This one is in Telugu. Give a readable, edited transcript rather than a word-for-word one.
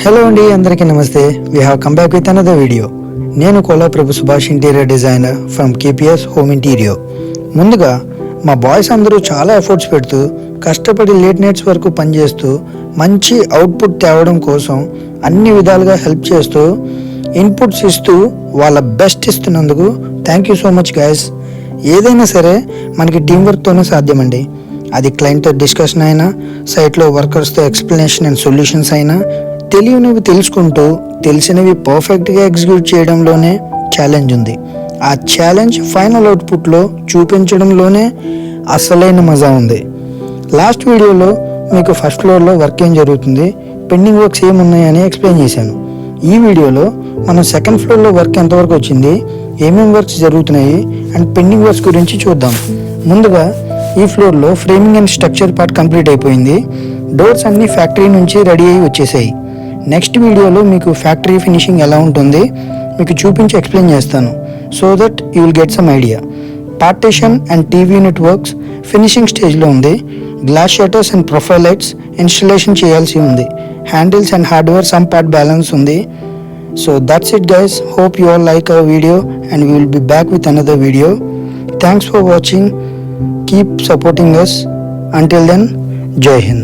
హలో అండి, అందరికీ నమస్తే. We have come back with another video. నేను Kola Prabhu Subhash, interior designer from KPS home interior. ముందుగా మా బాయ్స్ అందరూ చాలా ఎఫర్ట్స్ పెడుతూ కష్టపడి లేట్ నైట్స్ వరకు పనిచేస్తూ మంచి అవుట్పుట్ తేవడం కోసం అన్ని విధాలుగా హెల్ప్ చేస్తూ ఇన్పుట్స్ ఇస్తూ వాళ్ళ బెస్ట్ ఇస్తున్నందుకు thank you so much guys. ఏదైనా సరే మనకి టీం వర్క్తోనే సాధ్యమండి. అది క్లయింట్తో డిస్కషన్ అయినా, సైట్లో వర్కర్స్తో ఎక్స్ప్లెనేషన్ అండ్ సొల్యూషన్స్ అయినా, తెలియనివి తెలుసుకుంటూ తెలిసినవి పర్ఫెక్ట్గా ఎగ్జిక్యూట్ చేయడంలోనే ఛాలెంజ్ ఉంది. ఆ ఛాలెంజ్ ఫైనల్ అవుట్పుట్లో చూపించడంలోనే అసలైన మజా ఉంది. లాస్ట్ వీడియోలో మీకు ఫస్ట్ ఫ్లోర్లో వర్క్ ఏం జరుగుతుంది, పెండింగ్ వర్క్స్ ఏమున్నాయని ఎక్స్ప్లెయిన్ చేశాను. ఈ వీడియోలో మనం సెకండ్ ఫ్లోర్లో వర్క్ ఎంతవరకు వచ్చింది, ఏమేమి వర్క్స్ జరుగుతున్నాయి అండ్ పెండింగ్ వర్క్స్ గురించి చూద్దాం. ముందుగా ఈ ఫ్లోర్లో framing and structure part complete అయిపోయింది. డోర్స్ అన్నీ ఫ్యాక్టరీ నుంచి రెడీ అయ్యి వచ్చేసాయి. నెక్స్ట్ వీడియోలో మీకు ఫ్యాక్టరీ ఫినిషింగ్ ఎలా ఉంటుంది మీకు చూపించి ఎక్స్ప్లెయిన్ చేస్తాను, so that you will get some idea. Partition and TV unit works finishing స్టేజ్లో ఉంది. Glass shutters and profile lights installation చేయాల్సి ఉంది. Handles and hardware some part balance ఉంది. So that's it guys. Hope you all like our video and we will be back with another video. Thanks for watching. Keep supporting us. Until then, Jai Hind.